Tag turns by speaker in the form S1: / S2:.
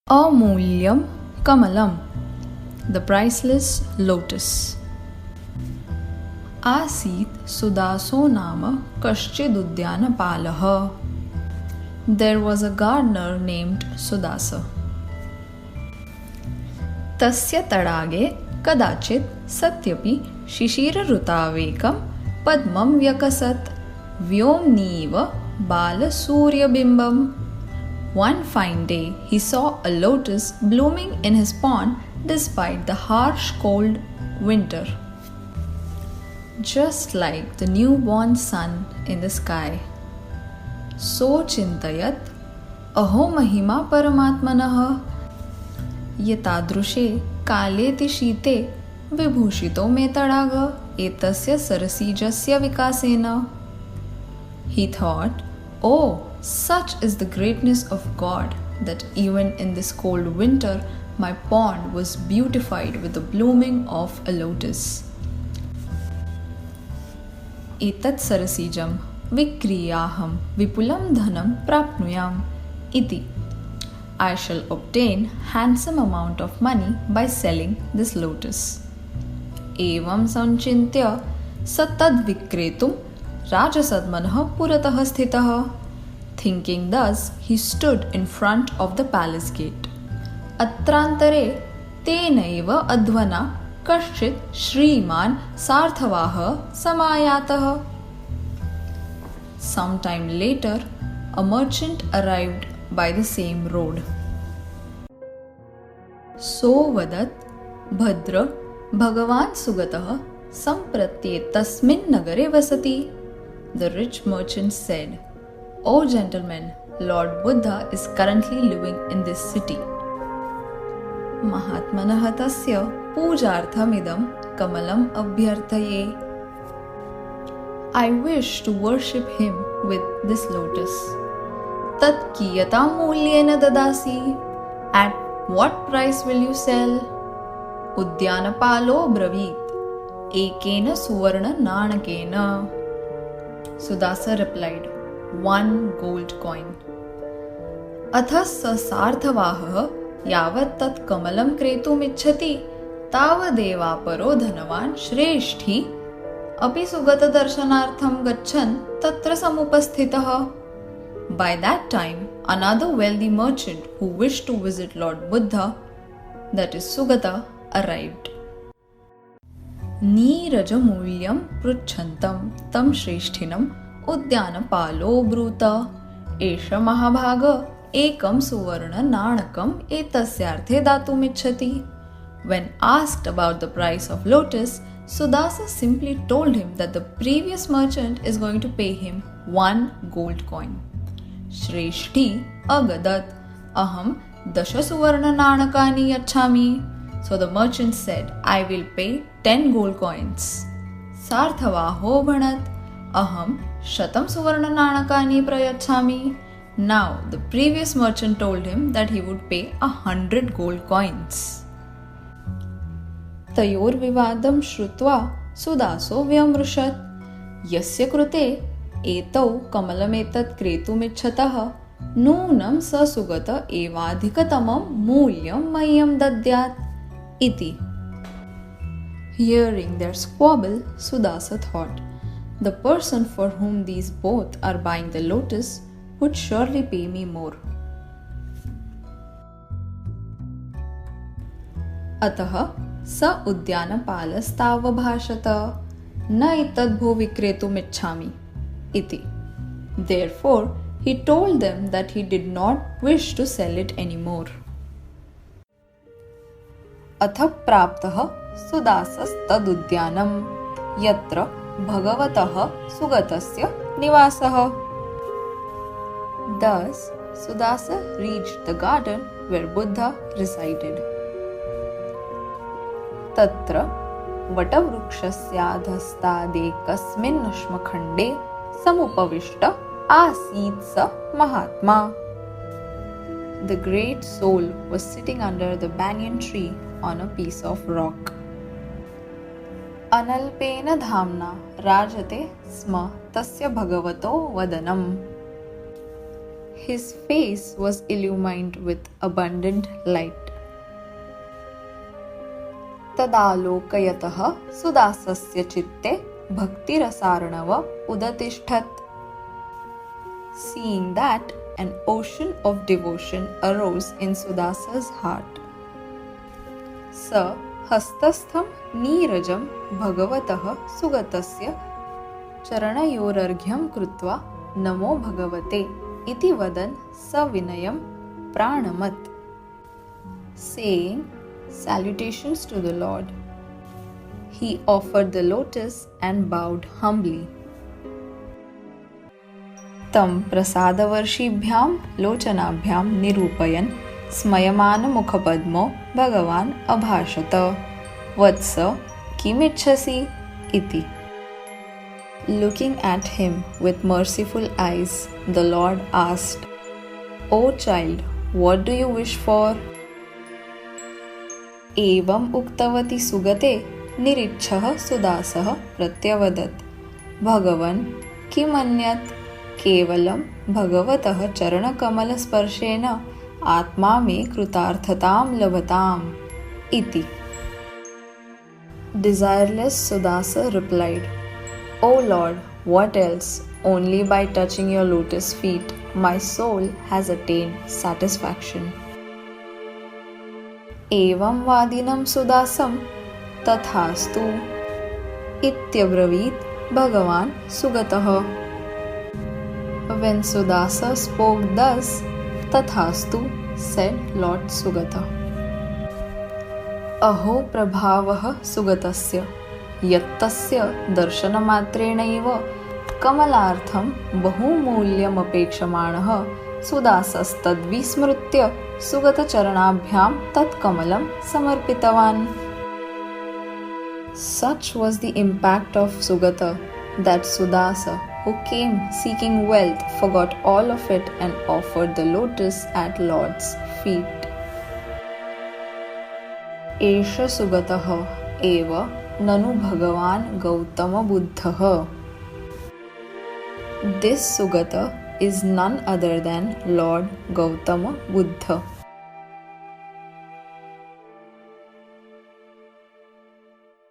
S1: Amulyam Kamalam, the priceless lotus. Asit Sudaso Nama Kaschidudyanapalaha. There was a gardener named Sudasa. Tasya tadage kadachit satyapi shishirarutavekam padmam vyakasat vyomniva balasuryabhimbam. One fine day, he saw a lotus blooming in his pond despite the harsh cold winter, just like the newborn sun in the sky. So chintayat aho mahima paramatmanah yatadrushe kaleti shite vibhushito me tadaga etasya sarasijasya vikasena. He thought, oh, such is the greatness of God that even in this cold winter my pond was beautified with the blooming of a lotus. Etat sarasijam vikriyaham vipulam dhanam prapnuyam iti. I shall obtain handsome amount of money by selling this lotus. Evam sanchintya satad vikretum rajasadmanah puratah sthitah. Thinking thus, he stood in front of the palace gate. Atrantare tenaiva advana kaschit shriman sarthavaha samayatah. Sometime later, a merchant arrived by the same road. So vadat bhadra bhagavan sugatah sampratye tasmin nagare vasati. The rich merchant said, O gentlemen, Lord Buddha is currently living in this city. Mahatmanah tasya pujarthamidam kamalam abhyarthaye. I wish to worship him with this lotus. Tat kiyatam mulyena dadasi. At what price will you sell? Udyanapalo bravit ekena suvarna nanakena. Sudasa replied, 1 gold coin. Athas sarthavaha yavat tat kamalam kretum ichhati tavadeva paro dhanavan shreshthi api sugata darshanartham gachan tatra samupasthitah. By that time, another wealthy merchant who wished to visit Lord Buddha, that is Sugata, arrived. Neerajamulyam pruchantam tam shreshtinam Udyanapalo bruta esha mahabhaga ekam suvarna nanakam etasyarthe datumichhati. When asked about the price of lotus, Sudasa simply told him that the previous merchant is going to pay him 1 gold coin. Shreshti agadat aham dasha suvarna nanakani yachami. So the merchant said, I will pay 10 gold coins. Sarthavaho bhanat aham shatam suvarna nanakani prayachami. Now the previous merchant told him that he would pay 100 gold coins. Tayor vivadam shrutva sudaso vyamrushat yasya krute etau kamalametat kretumichatah nunam sa sugata evadhikatamam mulyam mayam dadyat iti. Hearing their squabble, Sudasa thought, the person for whom these both are buying the lotus would surely pay me more. Ataha sa udyanapalastava na itadbho vikretum ichhami iti. Therefore, he told them that he did not wish to sell it anymore. Atha praptah sudasastadudyanam yatra bhagavatah sugatasya nivasah. Thus, Sudasa reached the garden where Buddha resided. Tatra vatavrukshasyaadhastadekasmin nashmakhande samupavishta asit sa mahatma. The great soul was sitting under the banyan tree on a piece of rock. Analpena dhamna rajate sma tasya bhagavato vadanam. his face was illumined with abundant light. तदालोकयतः सुदासस्य चित्ते भक्तिरसार्णव उदतिष्ठत्. Seeing that, an ocean of devotion arose in Sudasa's heart. स हस्तस्थं नीरजं भगवतः सुगतस्य चरणयोरर्घ्यं कृत्वा नमो भगवते इति वदन् सविनयं प्राणमत्. Saying salutations to the Lord, he offered the lotus and bowed humbly. तं प्रसादवर्षीभ्यां लोचनाभ्यां निरूपयन् स्मयमानमुखपद्मो भगवान् अभाषत. वत्स किमिच्छसि इति. Looking at him with merciful eyes, the Lord asked, O child, what do you wish for? एवम् उक्तवती सुगते निरिच्छः सुदासः प्रत्यवदत्. भगवन् किमन्यत्? केवलं भगवतः चरणकमलस्पर्शेन आत्मा मे कृतार्थतां लभताम् इति. Desireless Sudasa replied, O Lord, what else? Only by touching your lotus feet, my soul has attained satisfaction. एवं वादिनं सुदासं तथास्तु इत्यब्रवीत् भगवान् सुगतः. When Sudasa spoke thus, tathastu, said Lord Sugata. Aho prabhavah sugatasya yattasya darshanamatreenaiv kamalartham bahumulyamapekshamanah sudasastadvismrutya sugatacharnabhyam tat kamalam samarpitavan. Such was the impact of Sugata that Sudasa, who came seeking wealth, forgot all of it and offered the lotus at Lord's feet. Esha Sugatah eva nanu Bhagavan Gautama Buddhah. This Sugata is none other than Lord Gautama Buddha.